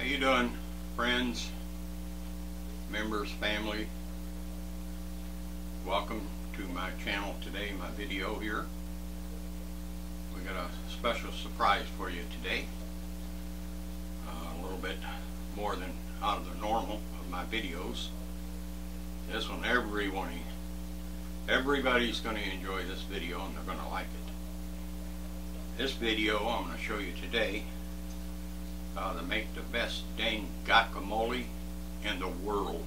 you doing, friends, members, family? Welcome to my channel today, my video here. We got a special surprise for you today. A little bit more than out of the normal of my videos. This one, everybody's going to enjoy this video and they're going to like it. This video I'm going to show you today to make the best dang guacamole in the world.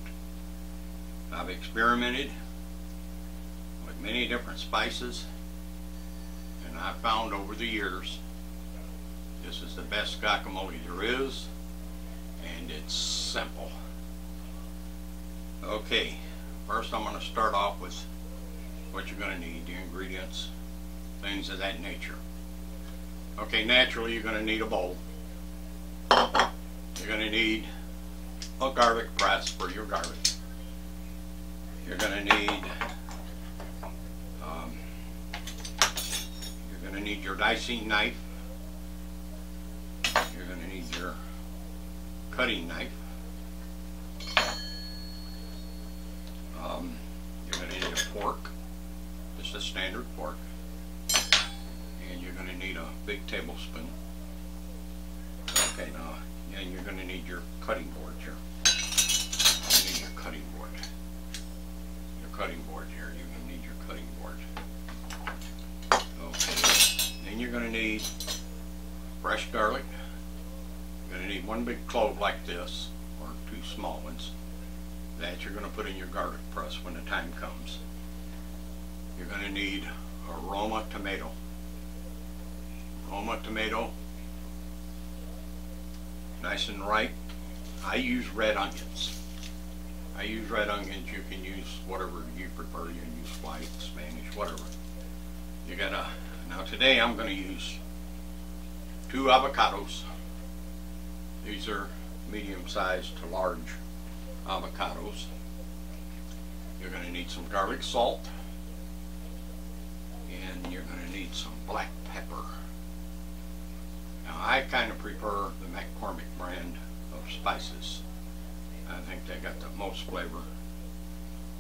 I've experimented with many different spices, and I've found over the years this is the best guacamole there is, and it's simple. Okay, first I'm going to start off with what you're going to need, the ingredients, things of that nature. Okay, naturally you're going to need a bowl. You're going to need a garlic press for your garlic. You're going to need your dicing knife. You're going to need your cutting knife. You're going to need a fork, just a standard fork, and you're going to need a big tablespoon. Okay, now, and you're going to need your cutting board here. You need your cutting board. Your cutting board here. You're going to need your cutting board. Okay. Then you're going to need fresh garlic. You're going to need one big clove like this, or two small ones, that you're going to put in your garlic press when the time comes. You're going to need aroma tomato. Aroma tomato, nice and ripe. I use red onions. You can use whatever you prefer. You can use white, Spanish, whatever. You gotta, now today I'm going to use 2 avocados. These are medium-sized to large avocados. You're going to need some garlic salt, and you're going to need some black pepper. Now I kind of prefer the McCormick brand of spices. I think they got the most flavor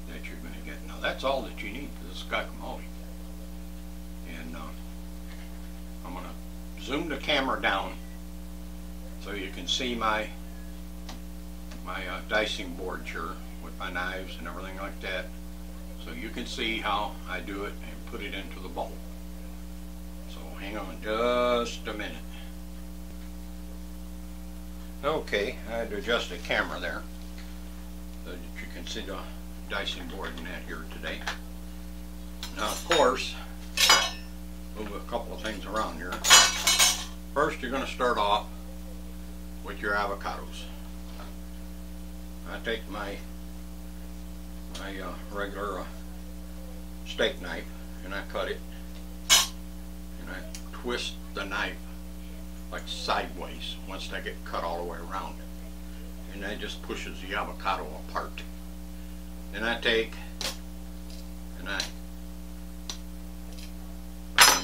that you're going to get. Now that's all that you need for this guacamole. And I'm going to zoom the camera down so you can see my dicing board here with my knives and everything like that. So you can see how I do it and put it into the bowl. So hang on just a minute. Okay, I had to adjust the camera there so that you can see the dicing board in that here today. Now of course, move a couple of things around here. First you're going to start off with your avocados. I take my regular steak knife and I cut it, and I twist the knife like sideways once they get cut all the way around, and that just pushes the avocado apart. Then I take and I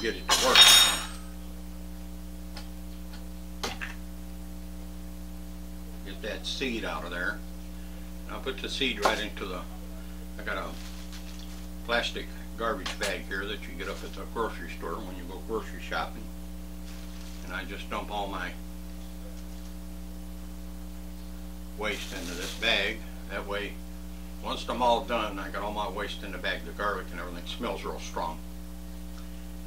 get it to work. Get that seed out of there. I'll put the seed right into the, I got a plastic garbage bag here that you get up at the grocery store when you go grocery shopping. And I just dump all my waste into this bag. That way, once I'm all done, I got all my waste in the bag. The garlic and everything smells real strong.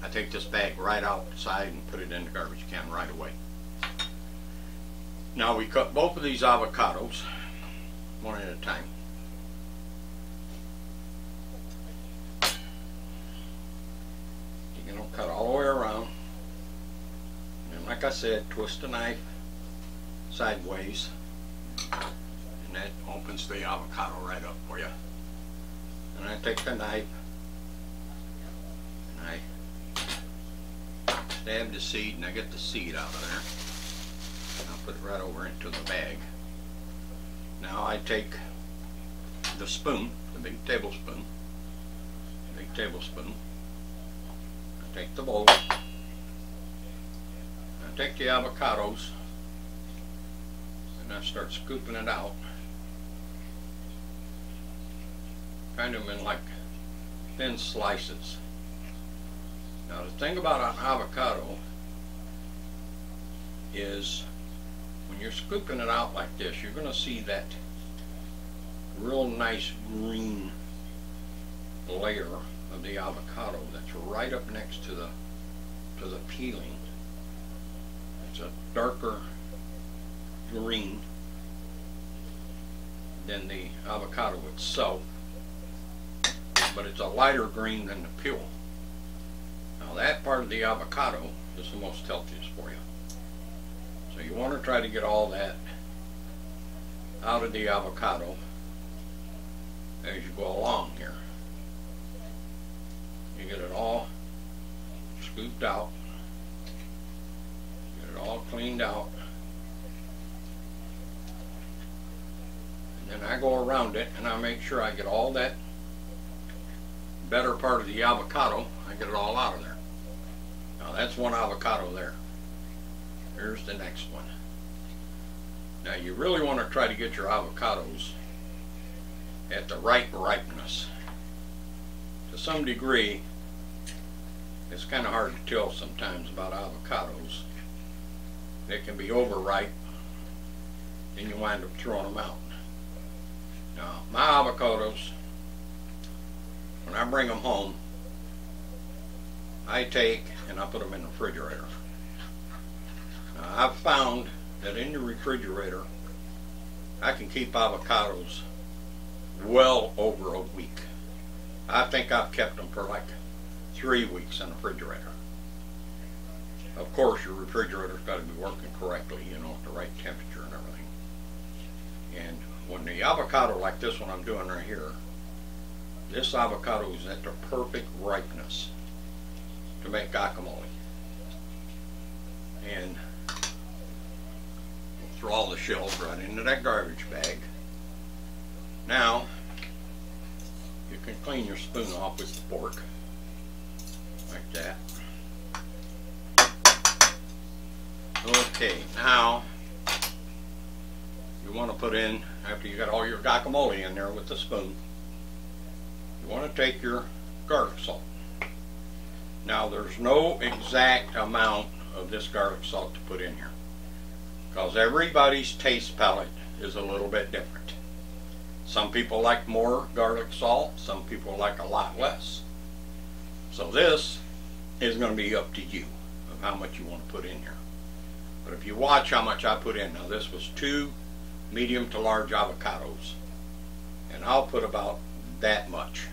I take this bag right outside and put it in the garbage can right away. Now we cut both of these avocados one at a time. You're going to cut all the way around. And like I said, twist the knife sideways, and that opens the avocado right up for you. And I take the knife and I stab the seed, and I get the seed out of there. And I'll put it right over into the bag. Now I take the spoon, the big tablespoon, I take the bowl, I take the avocados, and and I start scooping it out, kind of in like thin slices. Now the thing about an avocado is when you're scooping it out like this, you're going to see that real nice green layer of the avocado that's right up next to the peeling. It's a darker green than the avocado itself, but it's a lighter green than the peel. Now that part of the avocado is the most healthiest for you. So you want to try to get all that out of the avocado as you go along here. You get it all scooped out, get it all cleaned out, and then I go around it and I make sure I get all that better part of the avocado, I get it all out of there. Now that's one avocado there. Here's the next one. Now you really want to try to get your avocados at the right ripeness. To some degree, it's kind of hard to tell sometimes about avocados. They can be overripe and you wind up throwing them out. Now my avocados, when I bring them home, I take and I put them in the refrigerator. Now I've found that in the refrigerator I can keep avocados well over a week. I think I've kept them for like 3 weeks in the refrigerator. Of course your refrigerator's got to be working correctly, you know, at the right temperature and everything. And when the avocado like this one I'm doing right here, this avocado is at the perfect ripeness to make guacamole. And we'll throw all the shells right into that garbage bag. Now, you can clean your spoon off with the fork, like that. Okay, now, you want to put in, after you got all your guacamole in there with the spoon, you want to take your garlic salt. Now there's no exact amount of this garlic salt to put in here, because everybody's taste palette is a little bit different. Some people like more garlic salt, some people like a lot less. So this is going to be up to you of how much you want to put in here. But if you watch how much I put in, now this was 2 medium to large avocados, and I'll put about that much.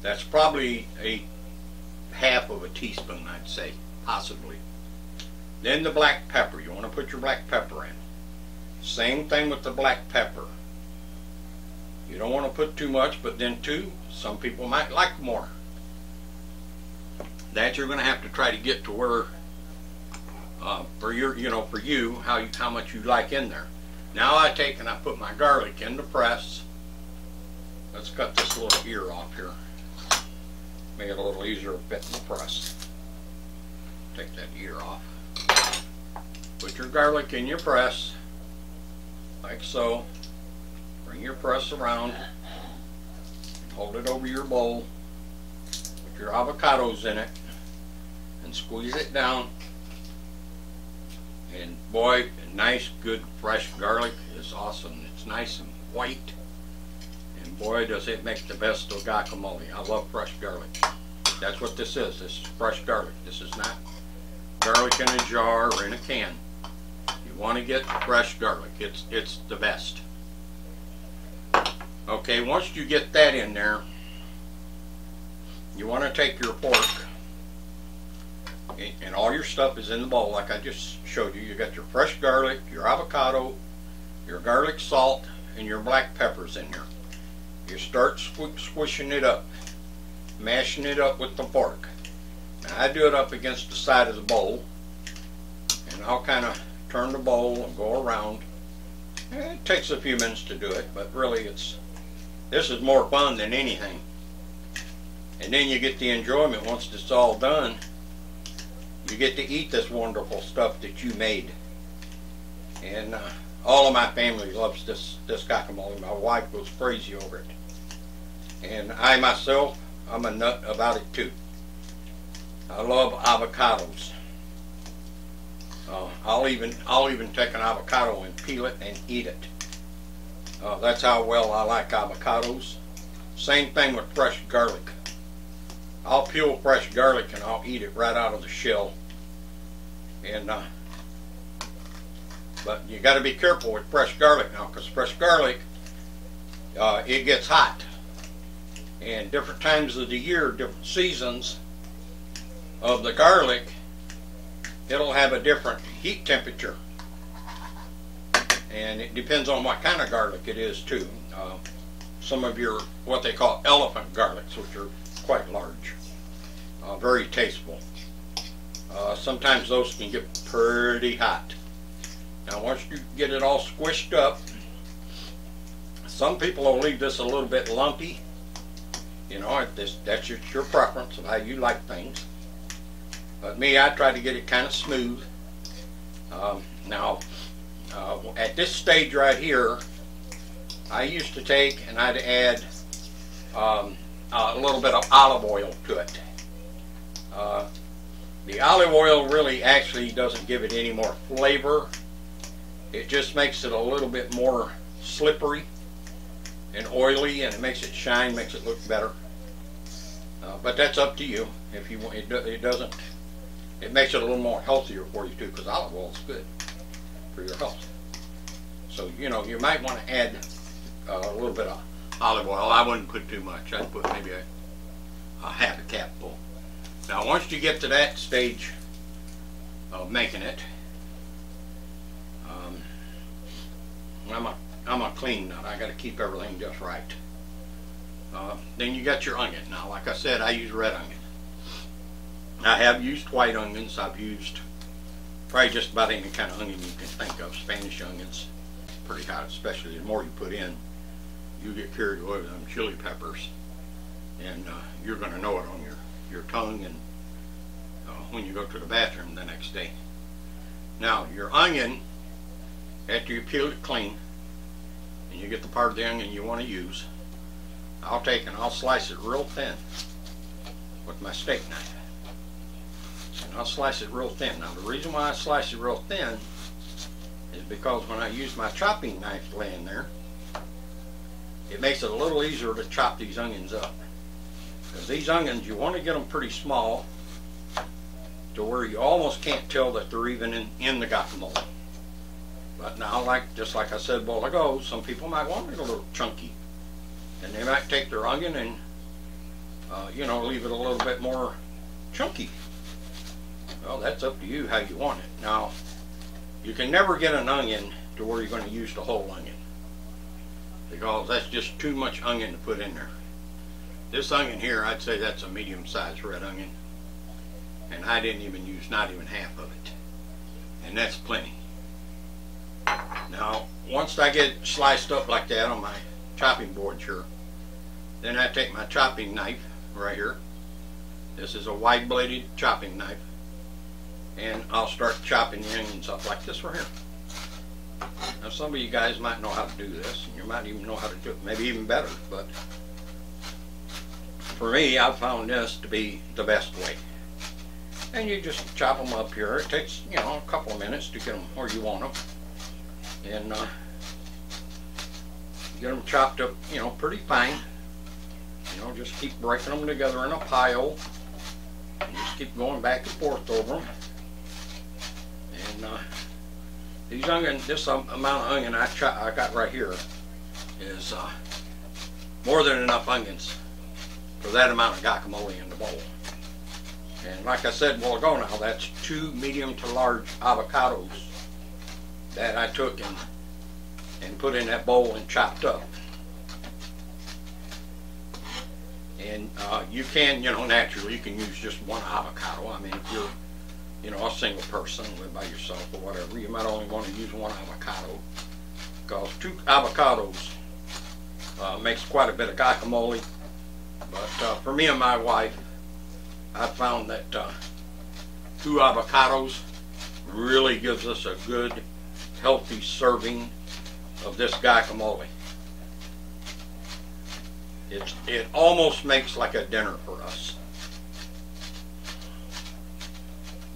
That's probably a half of a teaspoon, I'd say, possibly. Then the black pepper, you want to put your black pepper in. Same thing with the black pepper. You don't want to put too much, but then too, some people might like more. That you're going to have to try to get to where, for your, for you, how much you like in there. Now I take and I put my garlic in the press. Let's cut this little ear off here. Make it a little easier to fit in the press. Take that ear off. Put your garlic in your press, like so. Bring your press around. Hold it over your bowl. Put your avocados in it and squeeze it down. And boy, nice, good, fresh garlic is awesome. It's nice and white. And boy, does it make the best of guacamole. I love fresh garlic. That's what this is. This is fresh garlic. This is not garlic in a jar or in a can. You want to get fresh garlic. It's the best. Okay, once you get that in there, you want to take your fork, and all your stuff is in the bowl like I just showed you. You got your fresh garlic, your avocado, your garlic salt, and your black peppers in here. You start squishing it up, mashing it up with the fork. Now I do it up against the side of the bowl, and I'll kind of turn the bowl and go around. It takes a few minutes to do it, but really this is more fun than anything. And then you get the enjoyment once it's all done. You get to eat this wonderful stuff that you made. And all of my family loves this guacamole. My wife goes crazy over it. And I myself, I'm a nut about it too. I love avocados. I'll even take an avocado and peel it and eat it. That's how well I like avocados. Same thing with fresh garlic. I'll peel fresh garlic and I'll eat it right out of the shell. And but you got to be careful with fresh garlic now, because fresh garlic, it gets hot. And different times of the year, different seasons of the garlic, it'll have a different heat temperature. And it depends on what kind of garlic it is too. Some of your, what they call elephant garlics, which are quite large, very tasteful. Sometimes those can get pretty hot. Now once you get it all squished up, some people will leave this a little bit lumpy. You know, that's just your preference of how you like things. But me, I try to get it kind of smooth. Now, at this stage right here, I used to take and I'd add a little bit of olive oil to it. The olive oil really actually doesn't give it any more flavor. It just makes it a little bit more slippery and oily, and it makes it shine, makes it look better. But that's up to you. If you want, it doesn't. It makes it a little more healthier for you too, because olive oil is good for your health. So you know, you might want to add a little bit of olive oil. I wouldn't put too much. I'd put maybe a half a capful. Now, once you get to that stage of making it, I'm a clean nut. I got to keep everything just right. Then you got your onion. Now, like I said, I use red onion. I have used white onions. I've used probably just about any kind of onion you can think of. Spanish onions, pretty hot, especially the more you put in, you get carried away with them chili peppers, and you're going to know it on your tongue and when you go to the bathroom the next day. Now, your onion, after you peel it clean, and you get the part of the onion you want to use, I'll take and I'll slice it real thin with my steak knife. And I'll slice it real thin. Now, the reason why I slice it real thin is because when I use my chopping knife to lay in there, it makes it a little easier to chop these onions up. Because these onions, you want to get them pretty small to where you almost can't tell that they're even in the guacamole. But now, just like I said a while ago, some people might want it a little chunky. And they might take their onion and, you know, leave it a little bit more chunky. Well, that's up to you how you want it. Now, you can never get an onion to where you're going to use the whole onion, because that's just too much onion to put in there. This onion here, I'd say that's a medium-sized red onion, and I didn't even use not even half of it, and that's plenty. Now, once I get it sliced up like that on my chopping board here, then I take my chopping knife right here. This is a wide-bladed chopping knife, and I'll start chopping the onions up like this right here. Now, some of you guys might know how to do this, and you might even know how to do it, maybe even better, but for me, I've found this to be the best way. And you just chop them up here. It takes, you know, a couple of minutes to get them where you want them. And get them chopped up, you know, pretty fine. You know, just keep breaking them together in a pile. And just keep going back and forth over them. And these onions, this amount of onion I got right here is more than enough onions for that amount of guacamole in the bowl. And like I said a while ago now, that's 2 medium to large avocados that I took and put in that bowl and chopped up. And you can, you know, naturally you can use just one avocado. I mean, if you're, you know, a single person, live by yourself or whatever, you might only want to use one avocado, because 2 avocados makes quite a bit of guacamole. But for me and my wife, I found that 2 avocados really gives us a good healthy serving of this guacamole. It almost makes like a dinner for us.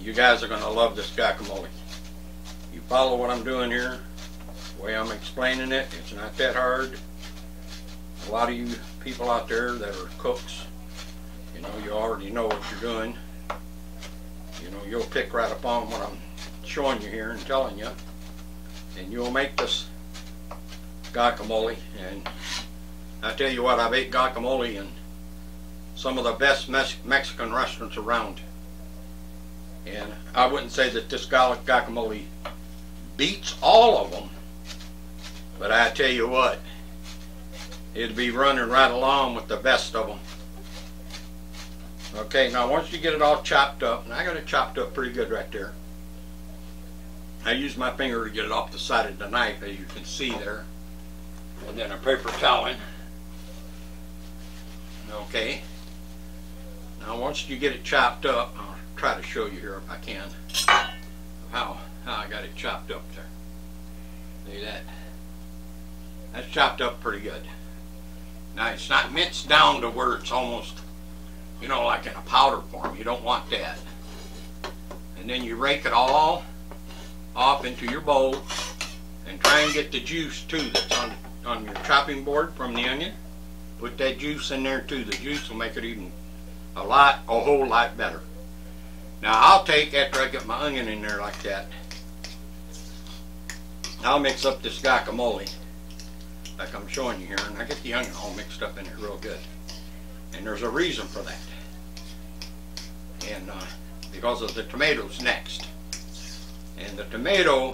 You guys are going to love this guacamole. You follow what I'm doing here, the way I'm explaining it, it's not that hard. A lot of you people out there that are cooks, you know, you already know what you're doing. You know, you'll pick right up on what I'm showing you here and telling you, and you'll make this guacamole. And I tell you what, I've ate guacamole in some of the best Mexican restaurants around. And I wouldn't say that this guacamole beats all of them, but I tell you what, it'd be running right along with the best of them. Okay, now once you get it all chopped up, and I got it chopped up pretty good right there. I use my finger to get it off the side of the knife, as you can see there. And then a paper towel. Okay. Now once you get it chopped up, I'll try to show you here if I can how I got it chopped up there. See that? That's chopped up pretty good. Now it's not minced down to where it's almost, you know, like in a powder form. You don't want that. And then you rake it all off into your bowl and try and get the juice too that's on your chopping board from the onion. Put that juice in there too. The juice will make it even a whole lot better. Now I'll take, after I get my onion in there like that, I'll mix up this guacamole like I'm showing you here, and I get the onion all mixed up in it real good. And there's a reason for that. And because of the tomatoes next. And the tomato,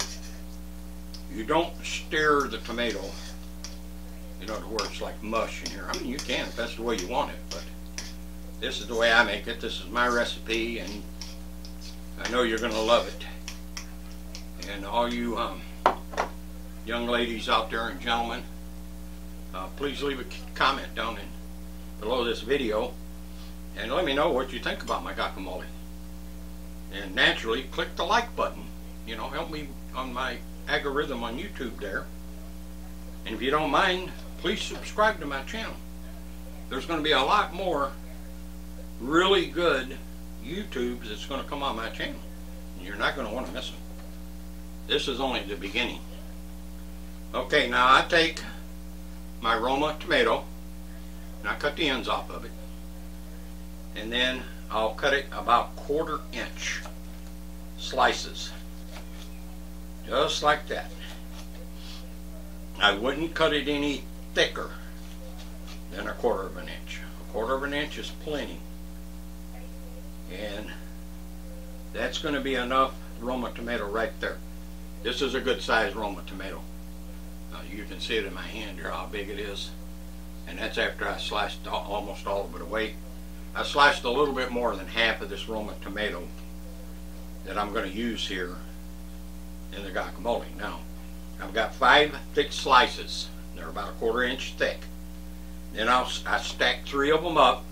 you don't stir the tomato, you know, to where it's like mush in here. I mean, you can if that's the way you want it, but this is the way I make it. This is my recipe, and I know you're going to love it. And all you young ladies out there and gentlemen, please leave a comment down below this video and let me know what you think about my guacamole. And naturally, click the like button. You know, help me on my algorithm on YouTube there. And if you don't mind, please subscribe to my channel. There's going to be a lot more really good YouTubes that's going to come on my channel. And you're not going to want to miss them. This is only the beginning. Okay, now I take my Roma tomato and I cut the ends off of it. And then I'll cut it about 1/4 inch slices. Just like that. I wouldn't cut it any thicker than 1/4 inch. 1/4 inch is plenty. And that's going to be enough Roma tomato right there. This is a good size Roma tomato. You can see it in my hand here how big it is. And that's after I sliced almost all of it away. I sliced a little bit more than half of this Roma tomato that I'm going to use here in the guacamole. Now, I've got 5 thick slices. They're about 1/4 inch thick. Then I stack 3 of them up,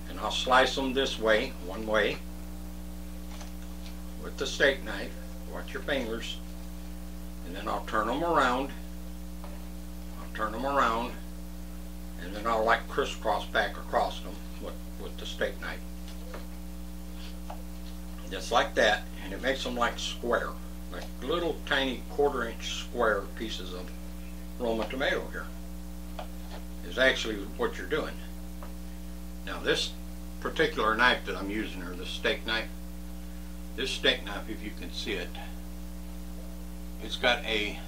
and I'll slice them this way, one way, with the steak knife. Watch your fingers. And then I'll turn them around. And then I'll like crisscross back across them with the steak knife. Just like that, and it makes them like square, like little tiny 1/4 inch square pieces of Roma tomato here. Is actually what you're doing. Now this particular knife that I'm using here, this steak knife, if you can see it, it's got a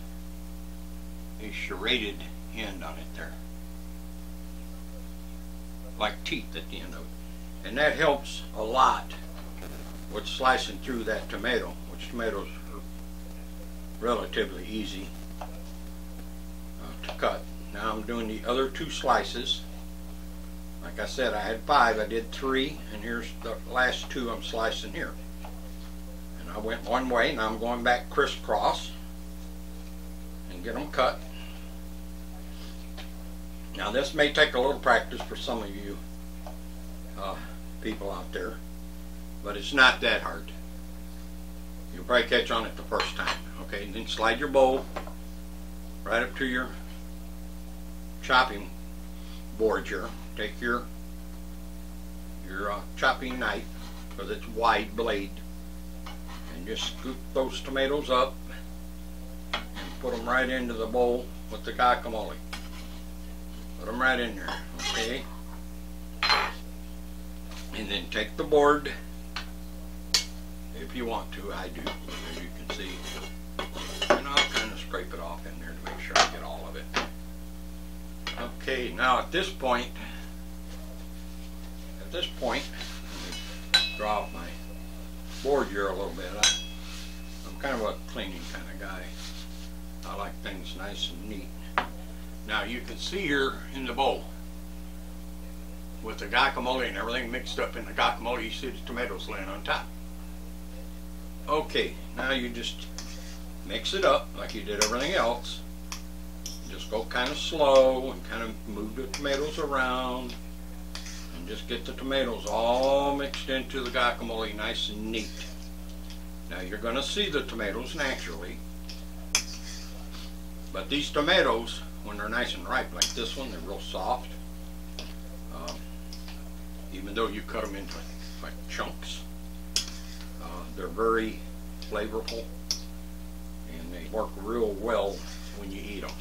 serrated end on it there, like teeth at the end of it, and that helps a lot with slicing through that tomato, which tomatoes are relatively easy to cut. Now I'm doing the other 2 slices. Like I said, I had 5, I did 3, and here's the last 2 I'm slicing here. And I went one way, now I'm going back crisscross and get them cut. Now this may take a little practice for some of you people out there, but it's not that hard. You'll probably catch on it the first time. Okay, and then slide your bowl right up to your chopping board here. Take your chopping knife, because it's wide blade, and just scoop those tomatoes up and put them right into the bowl with the guacamole. Put them right in there, okay? And then take the board, if you want to. I do, as you can see. And I'll kind of scrape it off in there to make sure I get all of it. Okay, now at this point, let me draw off my board here a little bit. I'm kind of a cleaning kind of guy. I like things nice and neat. Now you can see here in the bowl, with the guacamole and everything mixed up in the guacamole, you see the tomatoes laying on top. Okay, now you just mix it up like you did everything else. Just go kind of slow and kind of move the tomatoes around and just get the tomatoes all mixed into the guacamole nice and neat. Now you're going to see the tomatoes naturally, but these tomatoes, when they're nice and ripe like this one, they're real soft. Even though you cut them into like chunks, they're very flavorful and they work real well when you eat them.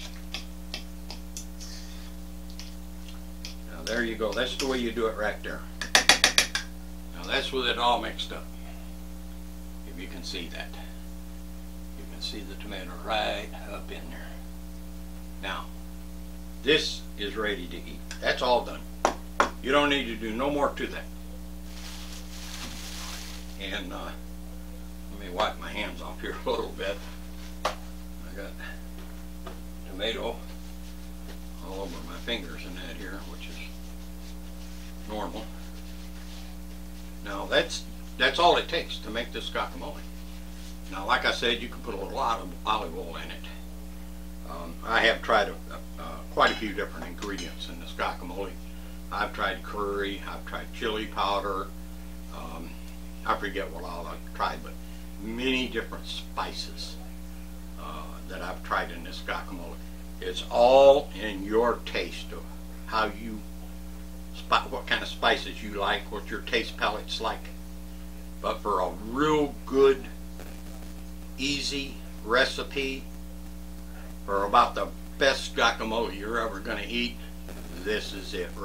Now there you go. That's the way you do it right there. Now that's with it all mixed up. If you can see that. You can see the tomato right up in there. Now, this is ready to eat. That's all done. You don't need to do no more to that. And let me wipe my hands off here a little bit. I got tomato all over my fingers in that here, which is normal. Now that's all it takes to make this guacamole. Now, like I said, you can put a little olive oil in it. I have tried quite a few different ingredients in this guacamole. I've tried curry, I've tried chili powder, I forget what all I've tried, but many different spices that I've tried in this guacamole. It's all in your taste of how you, what kind of spices you like, what your taste palate's like. But for a real good, easy recipe for about the best guacamole you're ever going to eat, this is it right